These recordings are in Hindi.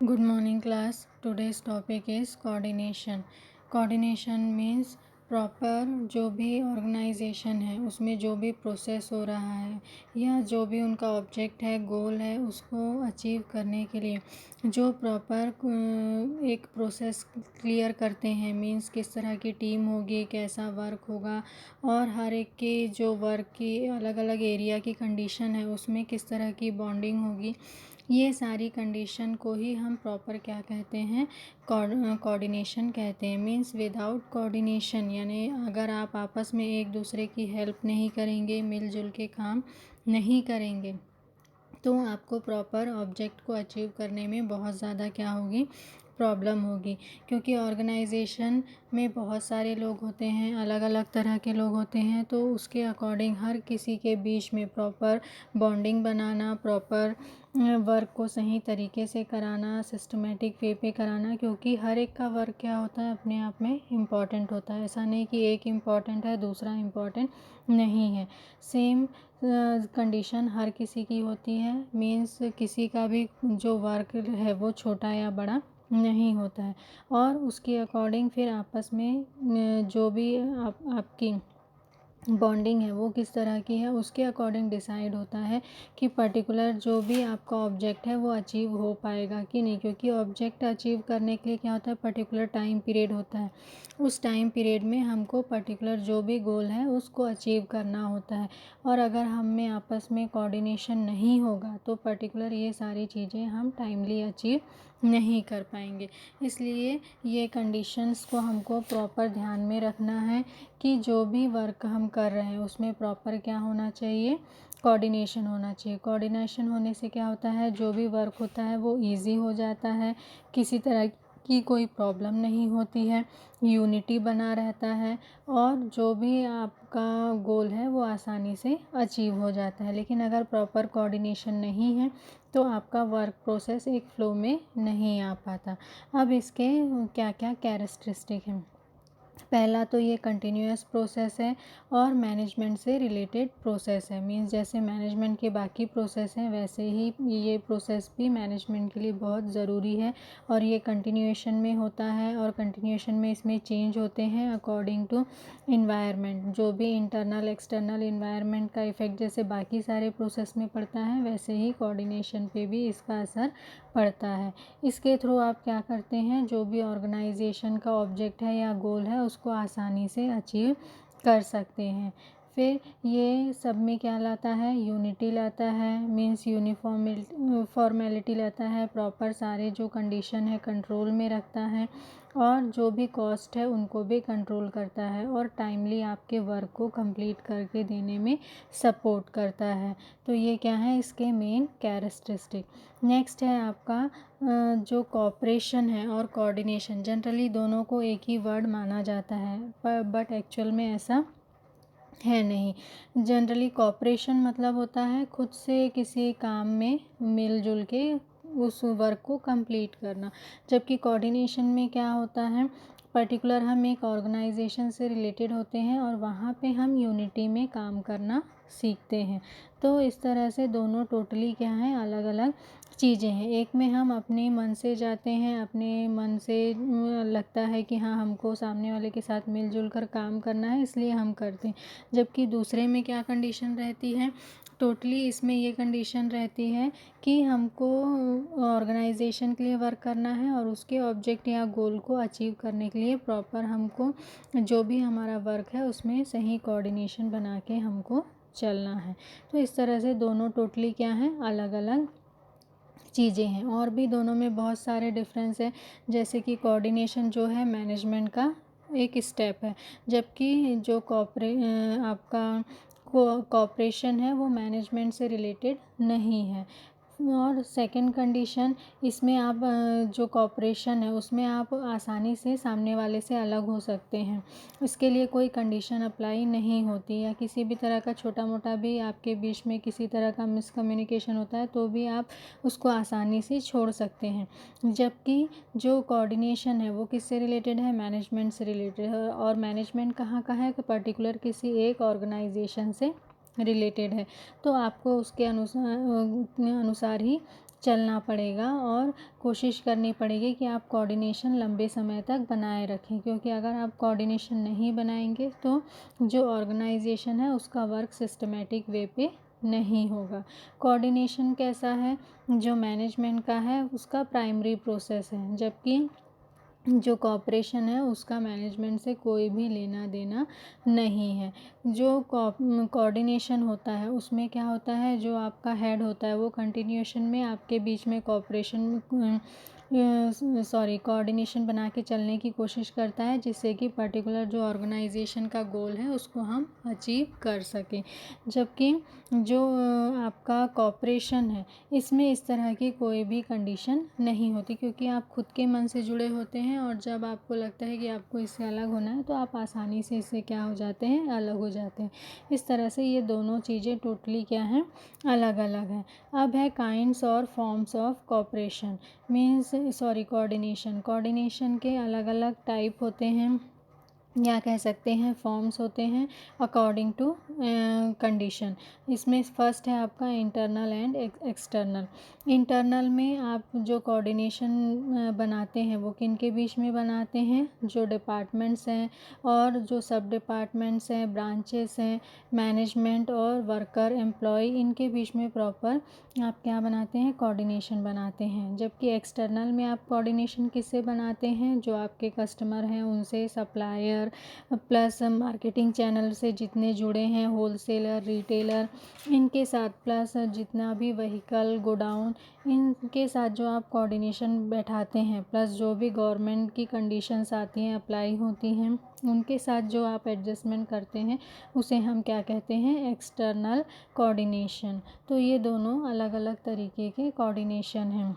Good morning class. Today's topic is coordination. Coordination means proper जो भी ऑर्गेनाइजेशन है उसमें जो भी प्रोसेस हो रहा है या जो भी उनका ऑब्जेक्ट है, गोल है, उसको अचीव करने के लिए जो प्रॉपर एक प्रोसेस क्लियर करते हैं। मीन्स किस तरह की टीम होगी, कैसा वर्क होगा और हर एक की जो वर्क की अलग अलग एरिया की कंडीशन है उसमें किस तरह की बॉन्डिंग होगी, ये सारी कंडीशन को ही हम प्रॉपर क्या कहते हैं, कोऑर्डिनेशन कहते हैं। मीन्स विदाउट कोऑर्डिनेशन यानी अगर आप आपस में एक दूसरे की हेल्प नहीं करेंगे, मिलजुल के काम नहीं करेंगे, तो आपको प्रॉपर ऑब्जेक्ट को अचीव करने में बहुत ज़्यादा क्या होगी, प्रॉब्लम होगी। क्योंकि ऑर्गेनाइजेशन में बहुत सारे लोग होते हैं, अलग अलग तरह के लोग होते हैं, तो उसके अकॉर्डिंग हर किसी के बीच में प्रॉपर बॉन्डिंग बनाना, प्रॉपर वर्क को सही तरीके से कराना, सिस्टमेटिक वे पे कराना। क्योंकि हर एक का वर्क क्या होता है, अपने आप में इम्पॉर्टेंट होता है। ऐसा नहीं कि एक इम्पॉर्टेंट है दूसरा इम्पॉर्टेंट नहीं है। सेम कंडीशन हर किसी की होती है। मीन्स किसी का भी जो वर्क है वो छोटा या बड़ा नहीं होता है और उसके अकॉर्डिंग फिर आपस में जो भी आपकी बॉन्डिंग है वो किस तरह की है उसके अकॉर्डिंग डिसाइड होता है कि पर्टिकुलर जो भी आपका ऑब्जेक्ट है वो अचीव हो पाएगा कि नहीं। क्योंकि ऑब्जेक्ट अचीव करने के लिए क्या होता है, पर्टिकुलर टाइम पीरियड होता है। उस टाइम पीरियड में हमको पर्टिकुलर जो भी गोल है उसको अचीव करना होता है। और अगर हम में आपस में कोऑर्डिनेशन नहीं होगा तो पर्टिकुलर ये सारी चीज़ें हम टाइमली अचीव नहीं कर पाएंगे। इसलिए ये कंडीशंस को हमको प्रॉपर ध्यान में रखना है कि जो भी वर्क हम कर रहे हैं उसमें प्रॉपर क्या होना चाहिए, कोऑर्डिनेशन होना चाहिए। कोऑर्डिनेशन होने से क्या होता है, जो भी वर्क होता है वो इजी हो जाता है, किसी तरह की कोई प्रॉब्लम नहीं होती है, यूनिटी बना रहता है और जो भी आपका गोल है वो आसानी से अचीव हो जाता है। लेकिन अगर प्रॉपर कोऑर्डिनेशन नहीं है तो आपका वर्क प्रोसेस एक फ्लो में नहीं आ पाता। अब इसके क्या क्या कैरेक्टरिस्टिक हैं। पहला तो ये कंटिन्यूअस प्रोसेस है और मैनेजमेंट से रिलेटेड प्रोसेस है। मीन्स जैसे मैनेजमेंट के बाकी प्रोसेस हैं वैसे ही ये प्रोसेस भी मैनेजमेंट के लिए बहुत ज़रूरी है और ये कंटिन्यूएशन में होता है और कंटिन्यूएशन में इसमें चेंज होते हैं अकॉर्डिंग टू इन्वायरमेंट। जो भी इंटरनल एक्सटर्नल इन्वायरमेंट का इफ़ेक्ट जैसे बाकी सारे प्रोसेस में पड़ता है वैसे ही कोऑर्डिनेशन पे भी इसका असर पड़ता है। इसके थ्रू आप क्या करते हैं, जो भी ऑर्गेनाइजेशन का ऑब्जेक्ट है या गोल है उसको आसानी से अचीव कर सकते हैं। फिर ये सब में क्या लाता है, यूनिटी लाता है। मीन्स फॉर्मेलिटी लाता है, प्रॉपर सारे जो कंडीशन है कंट्रोल में रखता है और जो भी कॉस्ट है उनको भी कंट्रोल करता है और टाइमली आपके वर्क को कंप्लीट करके देने में सपोर्ट करता है। तो ये क्या है, इसके मेन कैरेक्टरिस्टिक। नेक्स्ट है आपका जो कोऑपरेशन है और कोऑर्डिनेशन। जनरली दोनों को एक ही वर्ड माना जाता है पर बट एक्चुअल में ऐसा है नहीं। जनरली कोऑपरेशन मतलब होता है खुद से किसी काम में मिलजुल के उस वर्क को कंप्लीट करना। जबकि कोऑर्डिनेशन में क्या होता है, पर्टिकुलर हम एक ऑर्गेनाइजेशन से रिलेटेड होते हैं और वहाँ पे हम यूनिटी में काम करना सीखते हैं। तो इस तरह से दोनों टोटली क्या है, अलग अलग चीज़ें हैं। एक में हम अपने मन से जाते हैं, अपने मन से लगता है कि हाँ हमको सामने वाले के साथ मिलजुल कर काम करना है इसलिए हम करते हैं। जबकि दूसरे में क्या कंडीशन रहती है, टोटली इसमें ये कंडीशन रहती है कि हमको ऑर्गेनाइजेशन के लिए वर्क करना है और उसके ऑब्जेक्ट या गोल को अचीव करने के लिए प्रॉपर हमको जो भी हमारा वर्क है उसमें सही कोऑर्डिनेशन बना के हमको चलना है। तो इस तरह से दोनों टोटली क्या है, अलग अलग चीज़ें हैं। और भी दोनों में बहुत सारे डिफरेंस है, जैसे कि कोऑर्डिनेशन जो है मैनेजमेंट का एक स्टेप है, जबकि जो आपका कोऑपरेशन है वो मैनेजमेंट से रिलेटेड नहीं है। और सेकंड कंडीशन, इसमें आप जो कोऑपरेशन है उसमें आप आसानी से सामने वाले से अलग हो सकते हैं। इसके लिए कोई कंडीशन अप्लाई नहीं होती या किसी भी तरह का छोटा मोटा भी आपके बीच में किसी तरह का मिसकम्युनिकेशन होता है तो भी आप उसको आसानी से छोड़ सकते हैं। जबकि जो कोऑर्डिनेशन है वो किससे रिलेटेड है, मैनेजमेंट से रिलेटेड है। और मैनेजमेंट कहाँ का है, कि पर्टिकुलर किसी एक ऑर्गेनाइजेशन से रिलेटेड है। तो आपको उसके अनुसार ही चलना पड़ेगा और कोशिश करनी पड़ेगी कि आप कोऑर्डिनेशन लंबे समय तक बनाए रखें, क्योंकि अगर आप कोऑर्डिनेशन नहीं बनाएंगे तो जो ऑर्गेनाइजेशन है उसका वर्क सिस्टमेटिक वे पे नहीं होगा। कोऑर्डिनेशन कैसा है, जो मैनेजमेंट का है उसका प्राइमरी प्रोसेस है, जबकि जो कॉपरेशन है उसका मैनेजमेंट से कोई भी लेना देना नहीं है। जो कोऑर्डिनेशन होता है उसमें क्या होता है, जो आपका हेड होता है वो कंटिन्यूएशन में आपके बीच में कोऑर्डिनेशन बना के चलने की कोशिश करता है, जिससे कि पर्टिकुलर जो ऑर्गेनाइजेशन का गोल है उसको हम अचीव कर सकें। जबकि जो आपका कॉपरेशन है इसमें इस तरह की कोई भी कंडीशन नहीं होती, क्योंकि आप खुद के मन से जुड़े होते हैं और जब आपको लगता है कि आपको इससे अलग होना है तो आप आसानी से इससे क्या हो जाते हैं, अलग हो जाते हैं। इस तरह से ये दोनों चीज़ें टोटली क्या हैं, अलग अलग हैं। अब है काइंड्स और फॉर्म्स ऑफ कॉपरेशन कोऑर्डिनेशन के अलग अलग टाइप होते हैं या कह सकते हैं फॉर्म्स होते हैं अकॉर्डिंग टू कंडीशन। इसमें फर्स्ट है आपका इंटरनल एंड एक्सटर्नल। इंटरनल में आप जो कोऑर्डिनेशन बनाते हैं वो किन के बीच में बनाते हैं, जो डिपार्टमेंट्स हैं और जो सब डिपार्टमेंट्स हैं, ब्रांचेस हैं, मैनेजमेंट और वर्कर एम्प्लॉय, इनके बीच में प्रॉपर आप क्या बनाते हैं, कोऑर्डिनेशन बनाते हैं। जबकि एक्सटर्नल में आप कोऑर्डिनेशन किससे बनाते हैं, जो आपके कस्टमर हैं उनसे, सप्लायर प्लस मार्केटिंग चैनल से जितने जुड़े हैं, होलसेलर, रिटेलर, इनके साथ, प्लस जितना भी व्हीकल, गोडाउन, इनके साथ जो आप कोऑर्डिनेशन बैठाते हैं, प्लस जो भी गवर्नमेंट की कंडीशंस आती हैं, अप्लाई होती हैं, उनके साथ जो आप एडजस्टमेंट करते हैं उसे हम क्या कहते हैं, एक्सटर्नल कोऑर्डिनेशन। तो ये दोनों अलग अलग तरीके के कोऑर्डिनेशन हैं।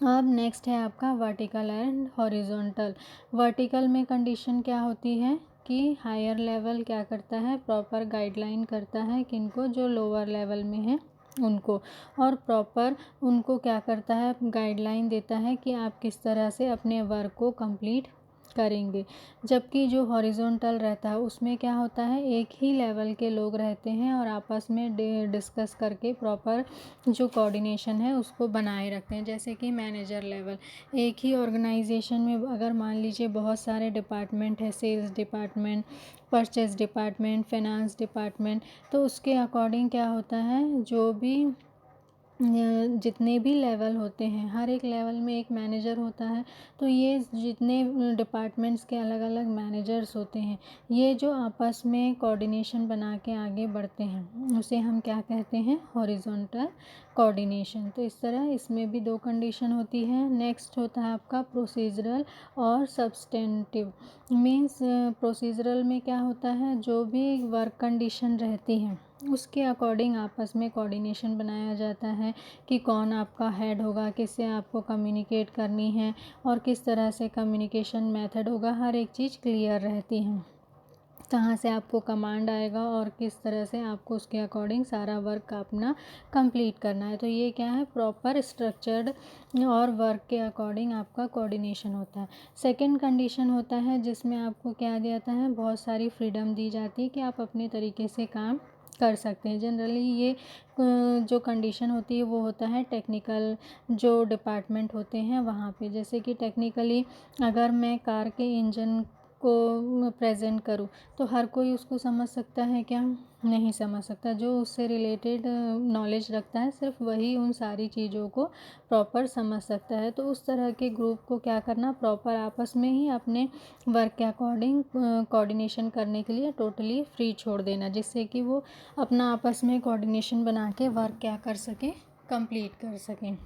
अब नेक्स्ट है आपका वर्टिकल एंड हॉरिजॉन्टल। वर्टिकल में कंडीशन क्या होती है कि हायर लेवल क्या करता है, प्रॉपर गाइडलाइन करता है किनको, जो लोअर लेवल में है उनको, और प्रॉपर उनको क्या करता है, गाइडलाइन देता है कि आप किस तरह से अपने वर्क को कंप्लीट करेंगे। जबकि जो हॉरिजॉन्टल रहता है उसमें क्या होता है, एक ही लेवल के लोग रहते हैं और आपस में डिस्कस करके प्रॉपर जो कोऑर्डिनेशन है उसको बनाए रखते हैं। जैसे कि मैनेजर लेवल, एक ही ऑर्गेनाइजेशन में अगर मान लीजिए बहुत सारे डिपार्टमेंट है, sales department, purchase department, finance department, तो उसके अकॉर्डिंग क्या होता है, जो भी जितने भी लेवल होते हैं हर एक लेवल में एक मैनेजर होता है। तो ये जितने डिपार्टमेंट्स के अलग अलग मैनेजर्स होते हैं, ये जो आपस में कोऑर्डिनेशन बना के आगे बढ़ते हैं उसे हम क्या कहते हैं, हॉरिजॉन्टल कोऑर्डिनेशन। तो इस तरह इसमें भी दो कंडीशन होती है। नेक्स्ट होता है आपका प्रोसीजरल और सब्सटेंटिव। मीन्स प्रोसीजरल में क्या होता है, जो भी वर्क कंडीशन रहती है उसके अकॉर्डिंग आपस में कोऑर्डिनेशन बनाया जाता है कि कौन आपका हेड होगा, किससे आपको कम्युनिकेट करनी है और किस तरह से कम्युनिकेशन मेथड होगा, हर एक चीज़ क्लियर रहती है, कहाँ से आपको कमांड आएगा और किस तरह से आपको उसके अकॉर्डिंग सारा वर्क अपना कंप्लीट करना है। तो ये क्या है, प्रॉपर स्ट्रक्चर्ड और वर्क के अकॉर्डिंग आपका कोऑर्डिनेशन होता है। सेकंड कंडीशन होता है जिसमें आपको क्या दिया जाता है, बहुत सारी फ्रीडम दी जाती है कि आप अपने तरीके से काम कर सकते हैं। जनरली ये जो कंडीशन होती है वो होता है टेक्निकल जो डिपार्टमेंट होते हैं वहाँ पे। जैसे कि टेक्निकली अगर मैं कार के इंजन को प्रेजेंट करूँ तो हर कोई उसको समझ सकता है क्या, नहीं समझ सकता। जो उससे रिलेटेड नॉलेज रखता है सिर्फ वही उन सारी चीज़ों को प्रॉपर समझ सकता है। तो उस तरह के ग्रुप को क्या करना, प्रॉपर आपस में ही अपने वर्क के अकॉर्डिंग कोऑर्डिनेशन करने के लिए टोटली फ्री छोड़ देना, जिससे कि वो अपना आपस में कोऑर्डिनेशन बना के वर्क क्या कर सकें, कंप्लीट कर सकें।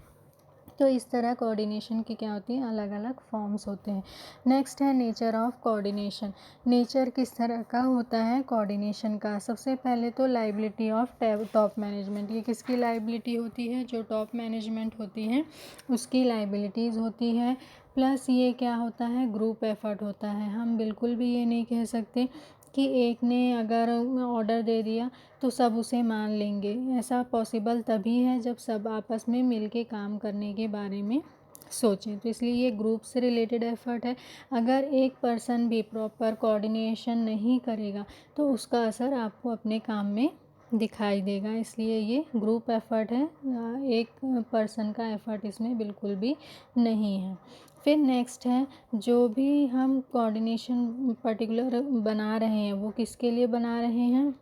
तो इस तरह कोऑर्डिनेशन की क्या होती है, अलग अलग फॉर्म्स होते हैं। नेक्स्ट है नेचर ऑफ कोऑर्डिनेशन। नेचर किस तरह का होता है कोऑर्डिनेशन का। सबसे पहले तो लाइबिलिटी ऑफ टॉप मैनेजमेंट। ये किसकी लाइबिलिटी होती है, जो टॉप मैनेजमेंट होती है उसकी लाइबिलिटीज़ होती है। प्लस ये क्या होता है, ग्रुप एफर्ट होता है। हम बिल्कुल भी ये नहीं कह सकते कि एक ने अगर ऑर्डर दे दिया तो सब उसे मान लेंगे। ऐसा पॉसिबल तभी है जब सब आपस में मिलके काम करने के बारे में सोचें। तो इसलिए ये ग्रुप से रिलेटेड एफर्ट है। अगर एक पर्सन भी प्रॉपर कोऑर्डिनेशन नहीं करेगा तो उसका असर आपको अपने काम में दिखाई देगा, इसलिए ये ग्रुप एफर्ट है, एक पर्सन का एफर्ट इसमें बिल्कुल भी नहीं है। फिर नेक्स्ट है, जो भी हम कोऑर्डिनेशन पर्टिकुलर बना रहे हैं वो किसके लिए बना रहे हैं,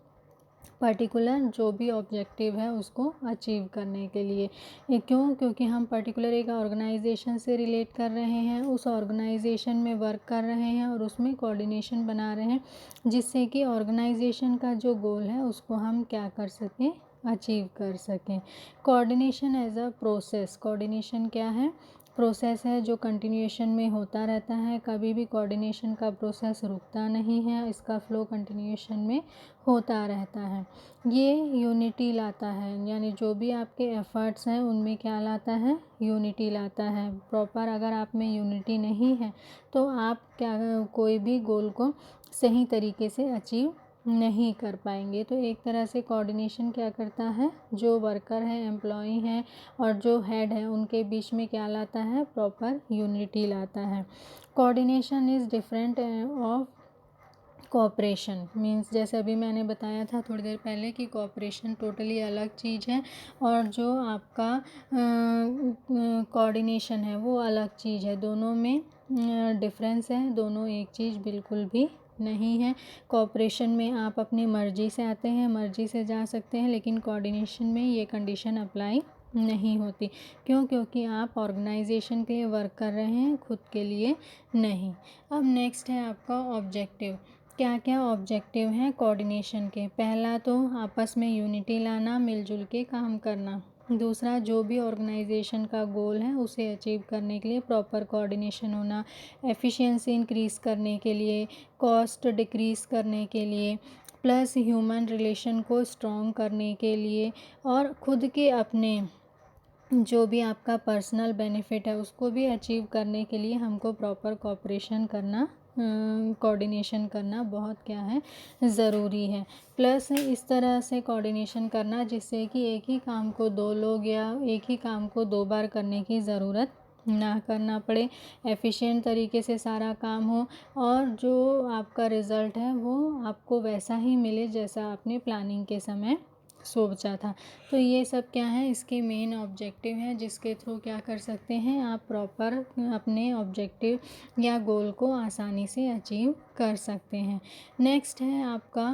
पर्टिकुलर जो भी ऑब्जेक्टिव है उसको अचीव करने के लिए। ये क्यों, क्योंकि हम पर्टिकुलर एक ऑर्गेनाइजेशन से रिलेट कर रहे हैं, उस ऑर्गेनाइजेशन में वर्क कर रहे हैं और उसमें कोऑर्डिनेशन बना रहे हैं, जिससे कि ऑर्गेनाइजेशन का जो गोल है उसको हम क्या कर सकें, अचीव कर सकें। Coordination as a process, coordination क्या है, प्रोसेस है जो कंटिन्यूएशन में होता रहता है, कभी भी कोऑर्डिनेशन का प्रोसेस रुकता नहीं है, इसका फ्लो कंटिन्यूएशन में होता रहता है। ये यूनिटी लाता है, यानी जो भी आपके एफर्ट्स हैं उनमें क्या लाता है, यूनिटी लाता है। प्रॉपर अगर आप में यूनिटी नहीं है तो आप क्या कोई भी गोल को सही तरीके से अचीव नहीं कर पाएंगे। तो एक तरह से कोऑर्डिनेशन क्या करता है, जो वर्कर है, एम्प्लॉई हैं और जो हेड है उनके बीच में क्या लाता है, प्रॉपर यूनिटी लाता है। Coordination is different of cooperation, means जैसे अभी मैंने बताया था थोड़ी देर पहले कि कोऑपरेशन टोटली अलग चीज़ है और जो आपका कोऑर्डिनेशन है वो अलग चीज़ है, दोनों में डिफरेंस है, दोनों एक चीज़ बिल्कुल भी नहीं है। कोऑपरेशन में आप अपनी मर्ज़ी से आते हैं, मर्ज़ी से जा सकते हैं, लेकिन कोऑर्डिनेशन में ये कंडीशन अप्लाई नहीं होती। क्यों, क्योंकि आप ऑर्गेनाइजेशन के लिए वर्क कर रहे हैं, खुद के लिए नहीं। अब नेक्स्ट है आपका ऑब्जेक्टिव। क्या क्या ऑब्जेक्टिव हैं कोऑर्डिनेशन के, पहला तो आपस में यूनिटी लाना, मिलजुल के काम करना। दूसरा, जो भी ऑर्गेनाइजेशन का गोल है उसे अचीव करने के लिए प्रॉपर कोऑर्डिनेशन होना, एफिशिएंसी इंक्रीज़ करने के लिए, कॉस्ट डिक्रीज़ करने के लिए, प्लस ह्यूमन रिलेशन को स्ट्रॉन्ग करने के लिए, और खुद के अपने जो भी आपका पर्सनल बेनिफिट है उसको भी अचीव करने के लिए हमको प्रॉपर कोऑपरेशन करना, कोऑर्डिनेशन करना बहुत क्या है, ज़रूरी है। प्लस इस तरह से कोऑर्डिनेशन करना जिससे कि एक ही काम को दो लोग या एक ही काम को दो बार करने की ज़रूरत ना करना पड़े, एफिशिएंट तरीके से सारा काम हो और जो आपका रिज़ल्ट है वो आपको वैसा ही मिले जैसा आपने प्लानिंग के समय सोचा था। तो ये सब क्या है, इसके मेन ऑब्जेक्टिव हैं जिसके थ्रू क्या कर सकते हैं, आप प्रॉपर अपने ऑब्जेक्टिव या गोल को आसानी से अचीव कर सकते हैं। नेक्स्ट है आपका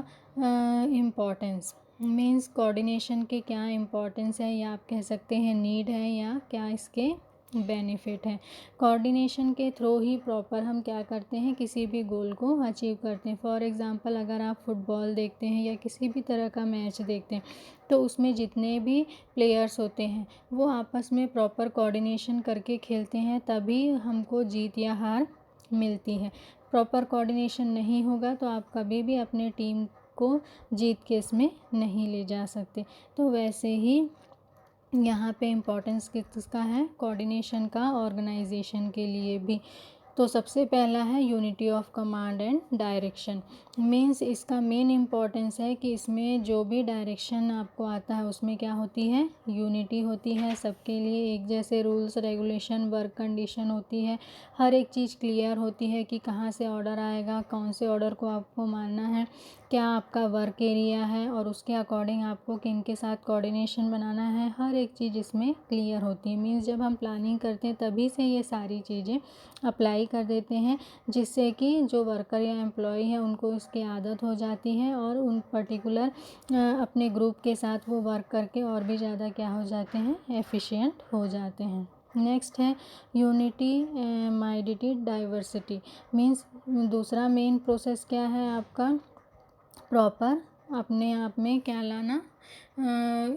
इम्पोर्टेंस, मीन्स कोऑर्डिनेशन के क्या इम्पोर्टेंस है या आप कह सकते हैं नीड है या क्या इसके बेनिफिट है। कोऑर्डिनेशन के थ्रू ही प्रॉपर हम क्या करते हैं, किसी भी गोल को अचीव करते हैं। फॉर एग्ज़ाम्पल अगर आप फुटबॉल देखते हैं या किसी भी तरह का मैच देखते हैं तो उसमें जितने भी प्लेयर्स होते हैं वो आपस में प्रॉपर कोऑर्डिनेशन करके खेलते हैं, तभी हमको जीत या हार मिलती है। प्रॉपर कोऑर्डिनेशन नहीं होगा तो आप कभी भी अपने टीम को जीत के इसमें नहीं ले जा सकते। तो वैसे ही यहाँ पे इम्पोर्टेंस किसका है, कोऑर्डिनेशन का, ऑर्गेनाइजेशन के लिए भी। तो सबसे पहला है unity of command and direction, means इसका मेन इम्पोर्टेंस है कि इसमें जो भी डायरेक्शन आपको आता है उसमें क्या होती है, यूनिटी होती है, सबके लिए एक जैसे रूल्स रेगुलेशन वर्क कंडीशन होती है, हर एक चीज़ क्लियर होती है कि कहाँ से ऑर्डर आएगा, कौन से ऑर्डर को आपको मानना है, क्या आपका वर्क एरिया है और उसके अकॉर्डिंग आपको किन के साथ कोऑर्डिनेशन बनाना है, हर एक चीज़ इसमें क्लियर होती है। मीन्स जब हम प्लानिंग करते हैं तभी से ये सारी चीज़ें अप्लाई कर देते हैं, जिससे कि जो वर्कर या एम्प्लॉय है उनको इसकी आदत हो जाती है और उन पर्टिकुलर अपने ग्रुप के साथ वो वर्क करके और भी ज़्यादा क्या हो जाते हैं, एफिशिएंट हो जाते हैं। नेक्स्ट है यूनिटी माइडिटी डाइवर्सिटी, मीन्स दूसरा मेन प्रोसेस क्या है आपका, प्रॉपर अपने आप में क्या लाना,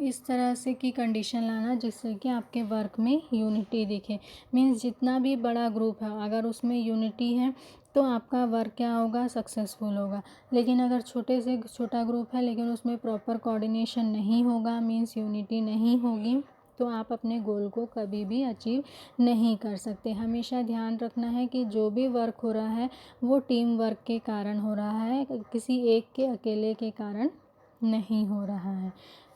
इस तरह से की कंडीशन लाना जिससे कि आपके वर्क में यूनिटी दिखे। मीन्स जितना भी बड़ा ग्रुप है अगर उसमें यूनिटी है तो आपका वर्क क्या होगा, सक्सेसफुल होगा। लेकिन अगर छोटे से छोटा ग्रुप है लेकिन उसमें प्रॉपर कोऑर्डिनेशन नहीं होगा, मीन्स यूनिटी नहीं होगी, तो आप अपने गोल को कभी भी अचीव नहीं कर सकते। हमेशा ध्यान रखना है कि जो भी वर्क हो रहा है वो टीम वर्क के कारण हो रहा है, किसी एक के अकेले के कारण नहीं हो रहा है।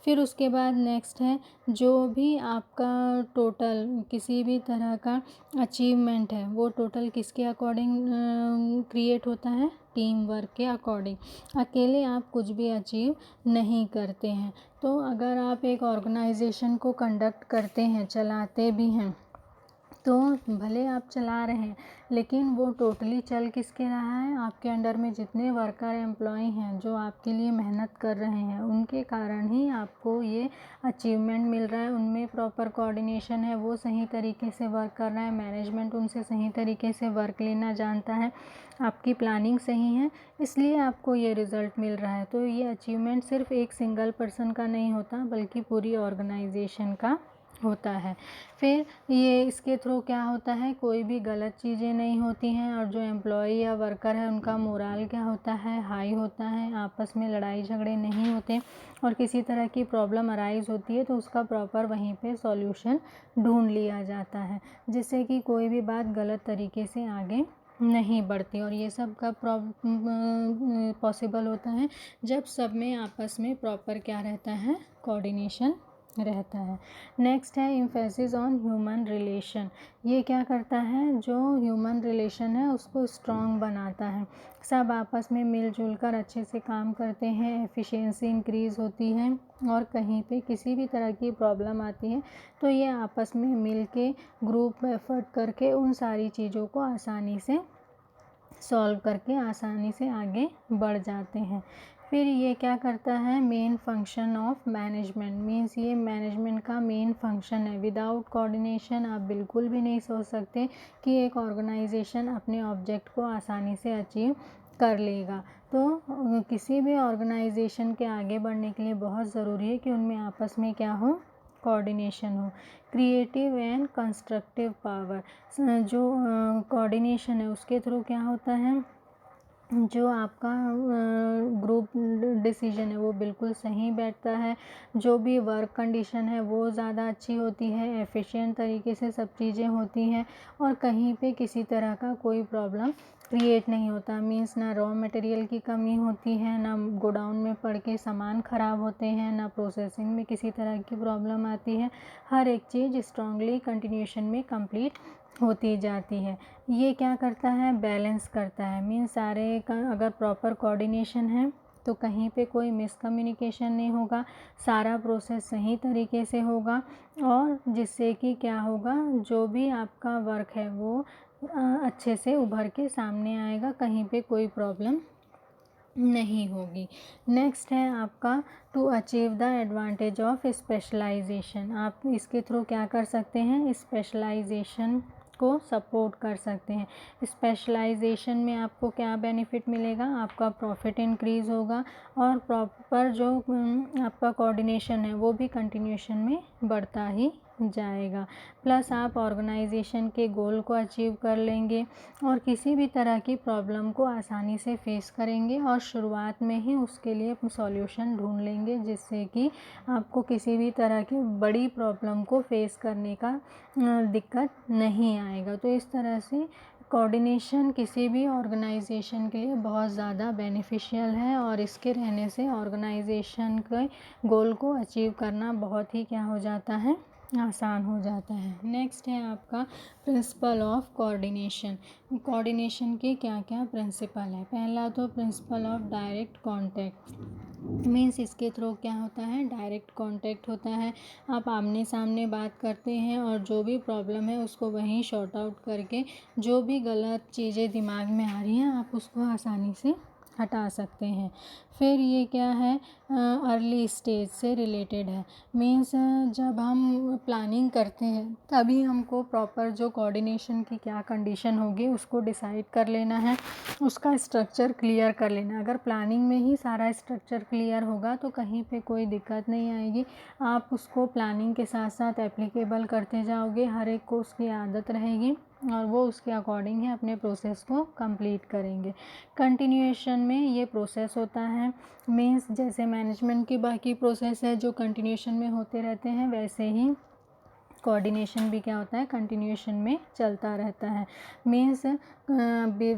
फिर उसके बाद नेक्स्ट है जो भी आपका टोटल किसी भी तरह का अचीवमेंट है वो टोटल किसके अकॉर्डिंग क्रिएट होता है, टीम वर्क के अकॉर्डिंग। अकेले आप कुछ भी अचीव नहीं करते हैं। तो अगर आप एक ऑर्गेनाइजेशन को कंडक्ट करते हैं, चलाते भी हैं, तो भले आप चला रहे हैं लेकिन वो टोटली चल किसके रहा है, आपके अंडर में जितने वर्कर एम्प्लॉय हैं जो आपके लिए मेहनत कर रहे हैं उनके कारण ही आपको ये अचीवमेंट मिल रहा है। उनमें प्रॉपर कोऑर्डिनेशन है, वो सही तरीके से वर्क कर रहा है, मैनेजमेंट उनसे सही तरीके से वर्क लेना जानता है, आपकी प्लानिंग सही है, इसलिए आपको ये रिज़ल्ट मिल रहा है। तो ये अचीवमेंट सिर्फ एक सिंगल पर्सन का नहीं होता बल्कि पूरी ऑर्गेनाइजेशन का होता है। फिर ये इसके थ्रू क्या होता है, कोई भी गलत चीज़ें नहीं होती हैं और जो एम्प्लॉय या वर्कर है उनका मोराल क्या होता है, हाई होता है, आपस में लड़ाई झगड़े नहीं होते और किसी तरह की प्रॉब्लम अराइज़ होती है तो उसका प्रॉपर वहीं पे सॉल्यूशन ढूंढ लिया जाता है, जिससे कि कोई भी बात गलत तरीके से आगे नहीं बढ़ती। और ये सब कब पॉसिबल होता है, जब सब में आपस में प्रॉपर क्या रहता है, कोऑर्डिनेशन रहता है। नेक्स्ट है एम्फेसिस ऑन ह्यूमन रिलेशन। ये क्या करता है, जो ह्यूमन रिलेशन है उसको स्ट्रॉन्ग बनाता है, सब आपस में मिलजुल कर अच्छे से काम करते हैं, एफिशिएंसी इंक्रीज़ होती है और कहीं पे किसी भी तरह की प्रॉब्लम आती है तो ये आपस में मिल के ग्रुप एफर्ट करके उन सारी चीज़ों को आसानी से सॉल्व करके आसानी से आगे बढ़ जाते हैं। फिर ये क्या करता है, main function of management, means ये मैनेजमेंट का मेन फंक्शन है। विदाउट कोऑर्डिनेशन आप बिल्कुल भी नहीं सोच सकते कि एक ऑर्गेनाइजेशन अपने ऑब्जेक्ट को आसानी से अचीव कर लेगा। तो किसी भी ऑर्गेनाइजेशन के आगे बढ़ने के लिए बहुत ज़रूरी है कि उनमें आपस में क्या हो, कोऑर्डिनेशन हो। क्रिएटिव एंड कंस्ट्रक्टिव पावर, जो कोऑर्डिनेशन है उसके थ्रू क्या होता है, जो आपका ग्रुप डिसीजन है वो बिल्कुल सही बैठता है, जो भी वर्क कंडीशन है वो ज़्यादा अच्छी होती है, एफिशिएंट तरीके से सब चीज़ें होती हैं और कहीं पे किसी तरह का कोई प्रॉब्लम क्रिएट नहीं होता। मीन्स ना रॉ मटेरियल की कमी होती है, ना गोडाउन में पड़ के सामान ख़राब होते हैं, ना प्रोसेसिंग में किसी तरह की प्रॉब्लम आती है, हर एक चीज़ स्ट्रांगली कंटिन्यूशन में कंप्लीट होती जाती है। ये क्या करता है, बैलेंस करता है। मीन्स सारे का अगर प्रॉपर कोऑर्डिनेशन है तो कहीं पे कोई मिसकम्युनिकेशन नहीं होगा, सारा प्रोसेस सही तरीके से होगा और जिससे कि क्या होगा, जो भी आपका वर्क है वो अच्छे से उभर के सामने आएगा, कहीं पे कोई प्रॉब्लम नहीं होगी। नेक्स्ट है आपका to achieve the advantage of specialisation. आप इसके थ्रू क्या कर सकते हैं, स्पेशलाइजेशन को सपोर्ट कर सकते हैं। स्पेशलाइजेशन में आपको क्या बेनिफिट मिलेगा, आपका प्रॉफिट इंक्रीज़ होगा और प्रॉपर जो आपका कोऑर्डिनेशन है वो भी कंटिन्यूशन में बढ़ता ही जाएगा। प्लस आप ऑर्गेनाइजेशन के गोल को अचीव कर लेंगे और किसी भी तरह की प्रॉब्लम को आसानी से फेस करेंगे और शुरुआत में ही उसके लिए सॉल्यूशन ढूंढ लेंगे, जिससे कि आपको किसी भी तरह की बड़ी प्रॉब्लम को फेस करने का दिक्कत नहीं आएगा। तो इस तरह से कोऑर्डिनेशन किसी भी ऑर्गेनाइजेशन के लिए बहुत ज़्यादा बेनिफिशियल है और इसके रहने से ऑर्गेनाइजेशन के गोल को अचीव करना बहुत ही क्या हो जाता है, आसान हो जाता है। नेक्स्ट है आपका प्रिंसिपल ऑफ कोऑर्डिनेशन। कोऑर्डिनेशन के क्या क्या प्रिंसिपल है, पहला तो principle of direct contact. Means इसके थ्रू क्या होता है, डायरेक्ट कांटेक्ट होता है, आप आमने सामने बात करते हैं और जो भी प्रॉब्लम है उसको वहीं शॉर्ट आउट करके जो भी गलत चीज़ें दिमाग में आ रही हैं आप उसको आसानी से हटा सकते हैं। फिर ये क्या है, अर्ली स्टेज से रिलेटेड है। मीन्स जब हम प्लानिंग करते हैं तभी हमको प्रॉपर जो कोऑर्डिनेशन की क्या कंडीशन होगी उसको डिसाइड कर लेना है, उसका स्ट्रक्चर क्लियर कर लेना है। अगर प्लानिंग में ही सारा स्ट्रक्चर क्लियर होगा तो कहीं पे कोई दिक्कत नहीं आएगी, आप उसको प्लानिंग के साथ साथ एप्लीकेबल करते जाओगे, हर एक को उसकी आदत रहेगी और वो उसके अकॉर्डिंग ही अपने प्रोसेस को कंप्लीट करेंगे। कंटिन्यूएशन में ये प्रोसेस होता है, मीन्स जैसे मैनेजमेंट की बाकी प्रोसेस है जो कंटिन्यूएशन में होते रहते हैं, वैसे ही कोऑर्डिनेशन भी क्या होता है, कंटिन्यूएशन में चलता रहता है। मीन्स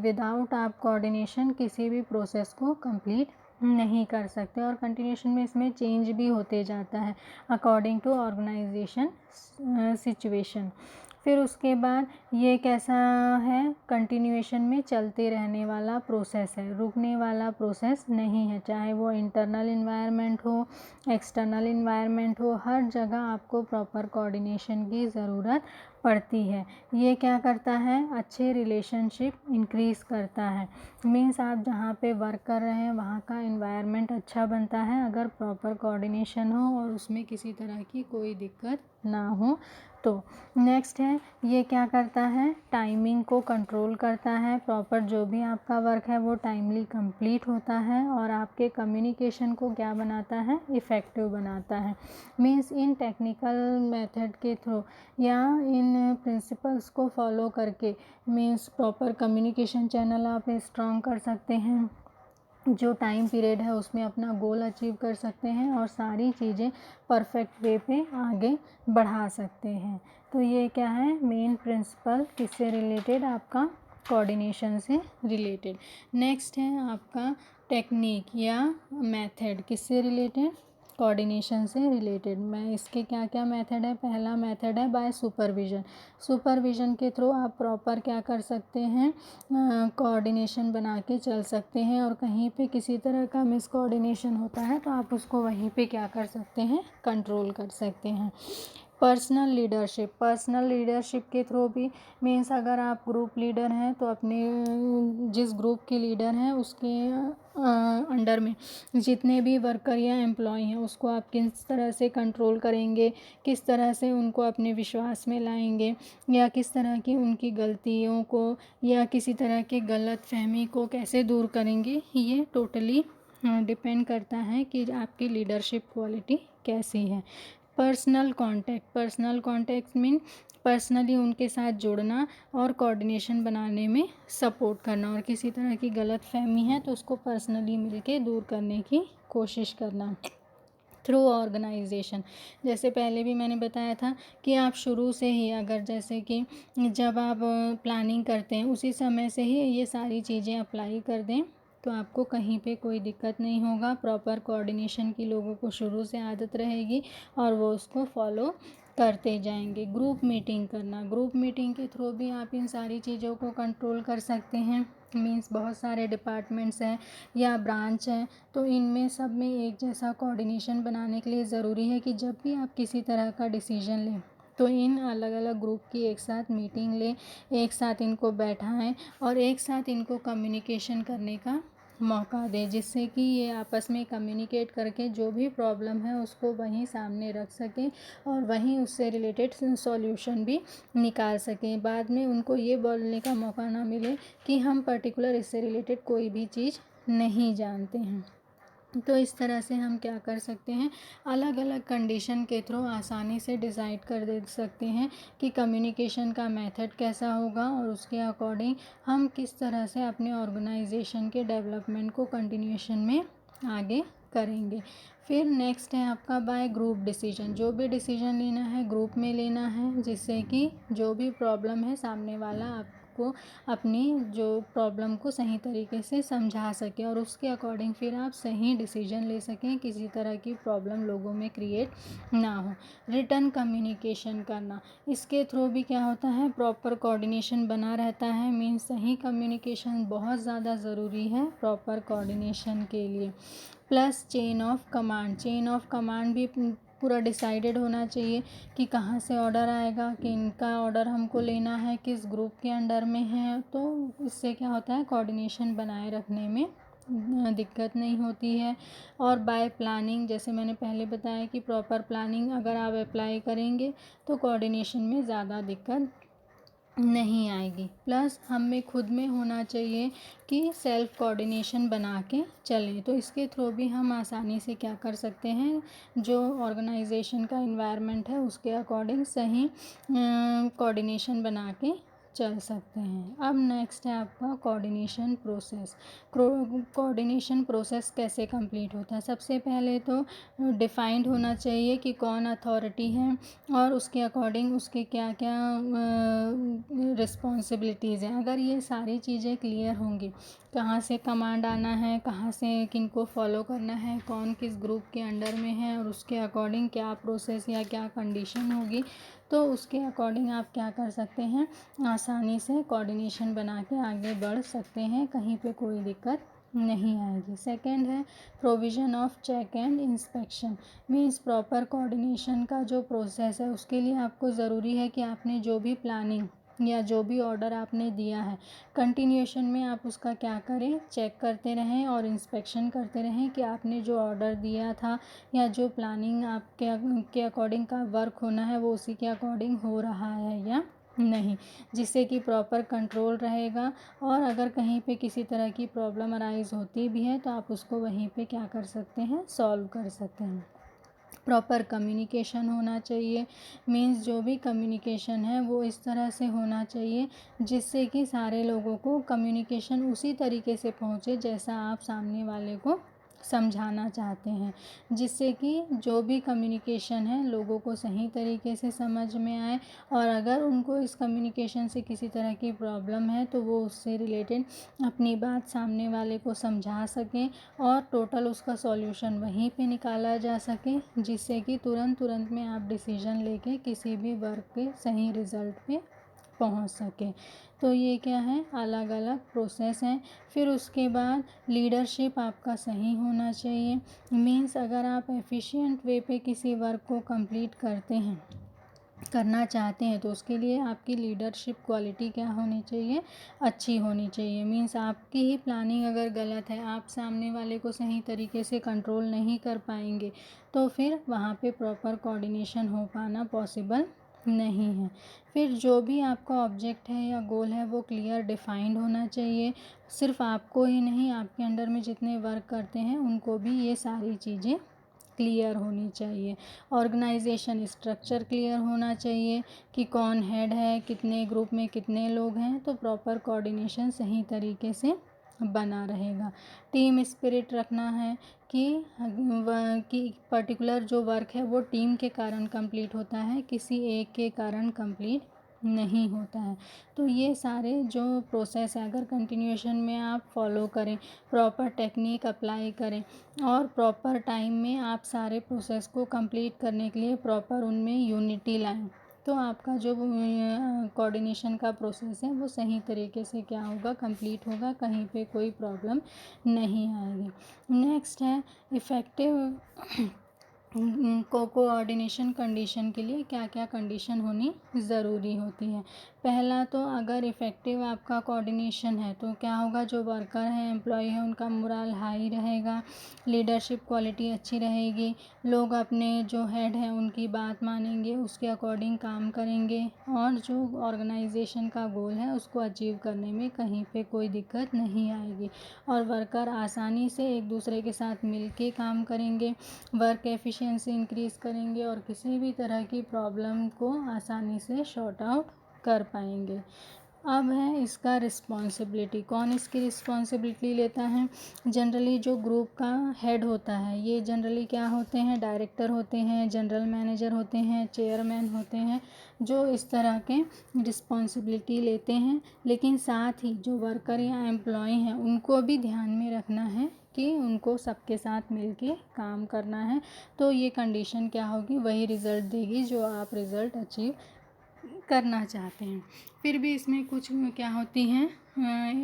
विदाउट आप कोऑर्डिनेशन किसी भी प्रोसेस को कंप्लीट नहीं कर सकते, और कंटिन्यूएशन में इसमें चेंज भी होते जाता है अकॉर्डिंग टू ऑर्गेनाइजेशन सिचुएशन। फिर उसके बाद ये कैसा है, कंटिन्यूएशन में चलते रहने वाला प्रोसेस है, रुकने वाला प्रोसेस नहीं है। चाहे वो इंटरनल इन्वायरमेंट हो, एक्सटर्नल इन्वायरमेंट हो, हर जगह आपको प्रॉपर कोऑर्डिनेशन की ज़रूरत पड़ती है। ये क्या करता है, अच्छे रिलेशनशिप इंक्रीज़ करता है। मीन्स आप जहाँ पे वर्क कर रहे हैं वहाँ का इन्वायरमेंट अच्छा बनता है अगर प्रॉपर कोऑर्डिनेशन हो और उसमें किसी तरह की कोई दिक्कत ना हो तो। नेक्स्ट है, ये क्या करता है, टाइमिंग को कंट्रोल करता है। प्रॉपर जो भी आपका वर्क है वो टाइमली कंप्लीट होता है, और आपके कम्युनिकेशन को क्या बनाता है, इफ़ेक्टिव बनाता है। मीन्स इन टेक्निकल मेथड के थ्रू या इन प्रिंसिपल्स को फॉलो करके मीन्स प्रॉपर कम्युनिकेशन चैनल आप स्ट्रॉन्ग कर सकते हैं। जो टाइम पीरियड है उसमें अपना गोल अचीव कर सकते हैं और सारी चीज़ें परफेक्ट वे पे आगे बढ़ा सकते हैं। तो ये क्या है, मेन प्रिंसिपल किससे रिलेटेड, आपका कोऑर्डिनेशन से रिलेटेड। नेक्स्ट है आपका टेक्निक या मेथड, किससे रिलेटेड, कोऑर्डिनेशन से रिलेटेड। मैं इसके क्या क्या मेथड है, पहला मेथड है बाय सुपरविज़न। सुपरविज़न के थ्रू आप प्रॉपर क्या कर सकते हैं, कोऑर्डिनेशन बना के चल सकते हैं, और कहीं पे किसी तरह का मिस कोऑर्डिनेशन होता है तो आप उसको वहीं पे क्या कर सकते हैं, कंट्रोल कर सकते हैं। पर्सनल लीडरशिप, पर्सनल लीडरशिप के थ्रू भी मीन्स अगर आप ग्रुप लीडर हैं तो अपने जिस ग्रुप के लीडर हैं उसके अंडर में जितने भी वर्कर या एम्प्लॉय हैं उसको आप किस तरह से कंट्रोल करेंगे, किस तरह से उनको अपने विश्वास में लाएंगे, या किस तरह की उनकी गलतियों को या किसी तरह की गलत फहमी को कैसे दूर करेंगे, ये टोटली डिपेंड करता है कि आपकी लीडरशिप क्वालिटी कैसी है। Personal contact, personal contact mean personally उनके साथ जुड़ना और कोऑर्डिनेशन बनाने में सपोर्ट करना, और किसी तरह की गलत फहमी है तो उसको पर्सनली मिलके दूर करने की कोशिश करना। थ्रू ऑर्गेनाइजेशन, जैसे पहले भी मैंने बताया था कि आप शुरू से ही अगर जैसे कि जब आप प्लानिंग करते हैं उसी समय से ही ये सारी चीज़ें अप्लाई कर दें तो आपको कहीं पे कोई दिक्कत नहीं होगा। प्रॉपर कोऑर्डिनेशन की लोगों को शुरू से आदत रहेगी और वो उसको फॉलो करते जाएंगे। ग्रुप मीटिंग करना, ग्रुप मीटिंग के थ्रू भी आप इन सारी चीज़ों को कंट्रोल कर सकते हैं। मीन्स बहुत सारे डिपार्टमेंट्स हैं या ब्रांच हैं तो इनमें सब में एक जैसा कोऑर्डिनेशन बनाने के लिए ज़रूरी है कि जब भी आप किसी तरह का डिसीजन लें तो इन अलग अलग ग्रुप की एक साथ मीटिंग लें, एक साथ इनको बैठाएं और एक साथ इनको कम्युनिकेशन करने का मौका दें, जिससे कि ये आपस में कम्युनिकेट करके जो भी प्रॉब्लम है उसको वहीं सामने रख सकें और वहीं उससे रिलेटेड सॉल्यूशन भी निकाल सकें। बाद में उनको ये बोलने का मौका ना मिले कि हम पर्टिकुलर इससे रिलेटेड कोई भी चीज़ नहीं जानते हैं। तो इस तरह से हम क्या कर सकते हैं, अलग अलग कंडीशन के थ्रू आसानी से डिसाइड कर दे सकते हैं कि कम्युनिकेशन का मेथड कैसा होगा और उसके अकॉर्डिंग हम किस तरह से अपने ऑर्गेनाइजेशन के डेवलपमेंट को कंटिन्यूएशन में आगे करेंगे। फिर नेक्स्ट है आपका बाय ग्रुप डिसीजन। जो भी डिसीजन लेना है ग्रुप में लेना है, जिससे कि जो भी प्रॉब्लम है सामने वाला आपको अपनी जो प्रॉब्लम को सही तरीके से समझा सके और उसके अकॉर्डिंग फिर आप सही डिसीजन ले सकें, किसी तरह की प्रॉब्लम लोगों में क्रिएट ना हो। रिटर्न कम्युनिकेशन करना, इसके थ्रू भी क्या होता है, प्रॉपर कोऑर्डिनेशन बना रहता है। मीन्स सही कम्युनिकेशन बहुत ज़्यादा ज़रूरी है प्रॉपर कोऑर्डिनेशन के लिए। Plus chain of command, chain of command भी पूरा डिसाइडेड होना चाहिए कि कहाँ से ऑर्डर आएगा, कि इनका ऑर्डर हमको लेना है, किस ग्रुप के अंडर में है। तो इससे क्या होता है, कोऑर्डिनेशन बनाए रखने में दिक्कत नहीं होती है। और बाय प्लानिंग, जैसे मैंने पहले बताया कि प्रॉपर प्लानिंग अगर आप अप्लाई करेंगे तो कोऑर्डिनेशन में ज़्यादा दिक्कत नहीं आएगी। प्लस हमें खुद में होना चाहिए कि सेल्फ कोऑर्डिनेशन बना के चलें। तो इसके थ्रू भी हम आसानी से क्या कर सकते हैं, जो ऑर्गेनाइजेशन का एनवायरनमेंट है उसके अकॉर्डिंग सही कोऑर्डिनेशन बना के चल सकते हैं। अब नेक्स्ट है आपका कोऑर्डिनेशन प्रोसेस। कोऑर्डिनेशन प्रोसेस कैसे कंप्लीट होता है? सबसे पहले तो डिफाइंड होना चाहिए कि कौन अथॉरिटी है और उसके अकॉर्डिंग उसके क्या क्या रिस्पॉन्सिबिलिटीज़ हैं। अगर ये सारी चीज़ें क्लियर होंगी, कहाँ से कमांड आना है, कहाँ से किन को फॉलो करना है, कौन किस ग्रुप के अंडर में है और उसके अकॉर्डिंग क्या प्रोसेस या क्या कंडीशन होगी, तो उसके अकॉर्डिंग आप क्या कर सकते हैं, आसानी से कोऑर्डिनेशन बना के आगे बढ़ सकते हैं, कहीं पे कोई दिक्कत नहीं आएगी। सेकंड है provision of check and inspection. Means proper coordination का जो प्रोसेस है उसके लिए आपको ज़रूरी है कि आपने जो भी प्लानिंग या जो भी ऑर्डर आपने दिया है, कंटिन्यूएशन में आप उसका क्या करें, चेक करते रहें और इंस्पेक्शन करते रहें कि आपने जो ऑर्डर दिया था या जो प्लानिंग आपके के अकॉर्डिंग का वर्क होना है वो उसी के अकॉर्डिंग हो रहा है या नहीं, जिससे कि प्रॉपर कंट्रोल रहेगा। और अगर कहीं पे किसी तरह की प्रॉब्लम अराइज होती भी है तो आप उसको वहीं पे क्या कर सकते हैं, सॉल्व कर सकते हैं। प्रॉपर कम्युनिकेशन होना चाहिए। मीन्स जो भी कम्युनिकेशन है वो इस तरह से होना चाहिए जिससे कि सारे लोगों को कम्युनिकेशन उसी तरीके से पहुँचे जैसा आप सामने वाले को समझाना चाहते हैं, जिससे कि जो भी कम्युनिकेशन है लोगों को सही तरीके से समझ में आए और अगर उनको इस कम्युनिकेशन से किसी तरह की प्रॉब्लम है तो वो उससे रिलेटेड अपनी बात सामने वाले को समझा सकें और टोटल उसका सॉल्यूशन वहीं पे निकाला जा सके, जिससे कि तुरंत में आप डिसीजन लेके किसी भी वर्क के सही रिज़ल्ट पे पहुंच सके। तो ये क्या है, अलग अलग प्रोसेस हैं। फिर उसके बाद लीडरशिप आपका सही होना चाहिए। मीन्स अगर आप एफिशिएंट वे पे किसी वर्क को कंप्लीट करना चाहते हैं तो उसके लिए आपकी लीडरशिप क्वालिटी क्या होनी चाहिए, अच्छी होनी चाहिए। मीन्स आपकी ही प्लानिंग अगर गलत है, आप सामने वाले को सही तरीके से कंट्रोल नहीं कर पाएंगे तो फिर वहाँ पे प्रॉपर कोऑर्डिनेशन हो पाना पॉसिबल नहीं है। फिर जो भी आपका ऑब्जेक्ट है या गोल है वो क्लियर डिफाइंड होना चाहिए। सिर्फ आपको ही नहीं, आपके अंडर में जितने वर्क करते हैं उनको भी ये सारी चीज़ें क्लियर होनी चाहिए। ऑर्गेनाइजेशन स्ट्रक्चर क्लियर होना चाहिए कि कौन हेड है, कितने ग्रुप में कितने लोग हैं, तो प्रॉपर कोऑर्डिनेशन सही तरीके से बना रहेगा। टीम स्पिरिट रखना है कि पर्टिकुलर जो वर्क है वो टीम के कारण कंप्लीट होता है, किसी एक के कारण कंप्लीट नहीं होता है। तो ये सारे जो प्रोसेस है अगर कंटिन्यूएशन में आप फॉलो करें, प्रॉपर टेक्निक अप्लाई करें और प्रॉपर टाइम में आप सारे प्रोसेस को कंप्लीट करने के लिए प्रॉपर उनमें यूनिटी लाएं, तो आपका जो कोऑर्डिनेशन का प्रोसेस है वो सही तरीके से क्या होगा, कंप्लीट होगा, कहीं पे कोई प्रॉब्लम नहीं आएगी। नेक्स्ट है इफ़ेक्टिव कोऑर्डिनेशन कंडीशन के लिए क्या क्या कंडीशन होनी ज़रूरी होती है। पहला तो अगर इफ़ेक्टिव आपका कोऑर्डिनेशन है तो क्या होगा, जो वर्कर हैं, एम्प्लॉय है, उनका मोरल हाई रहेगा, लीडरशिप क्वालिटी अच्छी रहेगी, लोग अपने जो हेड हैं उनकी बात मानेंगे, उसके अकॉर्डिंग काम करेंगे और जो ऑर्गेनाइजेशन का गोल है उसको अचीव करने में कहीं पे कोई दिक्कत नहीं आएगी और वर्कर आसानी से एक दूसरे के साथ मिल के काम करेंगे, वर्क एफिशिएंसी इंक्रीज़ करेंगे और किसी भी तरह की प्रॉब्लम को आसानी से सॉर्ट आउट कर पाएंगे। अब है इसका रिस्पॉन्सिबिलिटी, कौन इसकी रिस्पॉन्सिबिलिटी लेता है? जनरली जो ग्रुप का हेड होता है, ये जनरली क्या होते हैं, डायरेक्टर होते हैं, जनरल मैनेजर होते हैं, चेयरमैन होते हैं, जो इस तरह के रिस्पॉन्सिबिलिटी लेते हैं। लेकिन साथ ही जो वर्कर या एम्प्लॉय हैं उनको भी ध्यान में रखना है कि उनको सबके साथ मिलके काम करना है, तो ये कंडीशन क्या होगी, वही रिज़ल्ट देगी जो आप रिज़ल्ट अचीव करना चाहते हैं। फिर भी इसमें कुछ क्या होती हैं,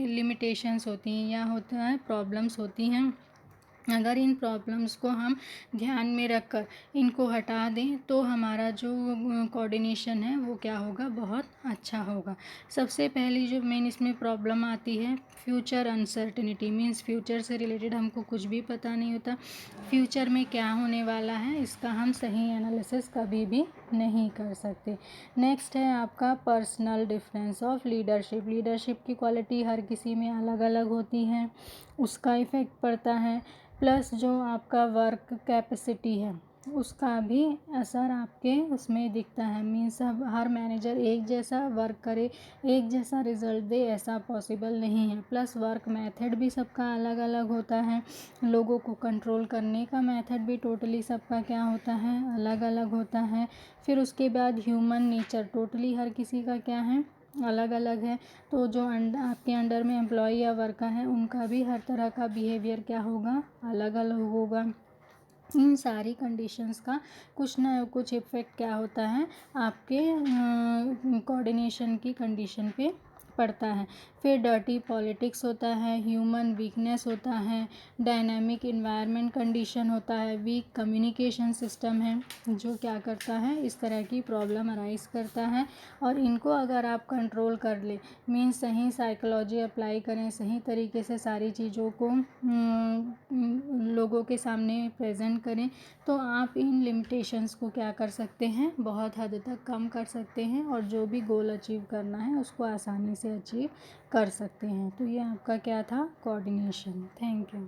लिमिटेशंस होती हैं या होता है प्रॉब्लम्स होती हैं। अगर इन प्रॉब्लम्स को हम ध्यान में रखकर इनको हटा दें तो हमारा जो कोऑर्डिनेशन है वो क्या होगा, बहुत अच्छा होगा। सबसे पहली जो मेन इसमें प्रॉब्लम आती है, फ्यूचर अनसर्टेनिटी। मीन्स फ्यूचर से रिलेटेड हमको कुछ भी पता नहीं होता, फ्यूचर में क्या होने वाला है इसका हम सही एनालिसिस कभी भी नहीं कर सकते। नेक्स्ट है आपका personal difference of leadership. Leadership की क्वालिटी हर किसी में अलग अलग होती है, उसका इफ़ेक्ट पड़ता है। प्लस जो आपका वर्क कैपेसिटी है उसका भी असर आपके उसमें दिखता है। मीन्स अब हर मैनेजर एक जैसा वर्क करे, एक जैसा रिजल्ट दे, ऐसा पॉसिबल नहीं है। प्लस वर्क मेथड भी सबका अलग अलग होता है, लोगों को कंट्रोल करने का मेथड भी टोटली सबका क्या होता है, अलग अलग होता है। फिर उसके बाद ह्यूमन नेचर टोटली हर किसी का क्या है, अलग अलग है। तो जो आपके अंडर में एम्प्लॉय या वर्कर है, उनका भी हर तरह का बिहेवियर क्या होगा, अलग अलग होगा। इन सारी कंडीशंस का कुछ ना कुछ इफ़ेक्ट क्या होता है आपके कोऑर्डिनेशन की कंडीशन पे पड़ता है। फिर डर्टी पॉलिटिक्स होता है, ह्यूमन वीकनेस होता है, डायनामिक इन्वायरमेंट कंडीशन होता है, वीक कम्युनिकेशन सिस्टम है जो क्या करता है, इस तरह की प्रॉब्लम अराइज करता है। और इनको अगर आप कंट्रोल कर ले, मीन्स सही साइकोलॉजी अप्लाई करें, सही तरीके से सारी चीज़ों को लोगों के सामने प्रेजेंट करें, तो आप इन लिमिटेशंस को क्या कर सकते हैं, बहुत हद तक कम कर सकते हैं और जो भी गोल अचीव करना है उसको आसानी से अचीव कर सकते हैं। तो ये आपका क्या था, कोऑर्डिनेशन। Thank you.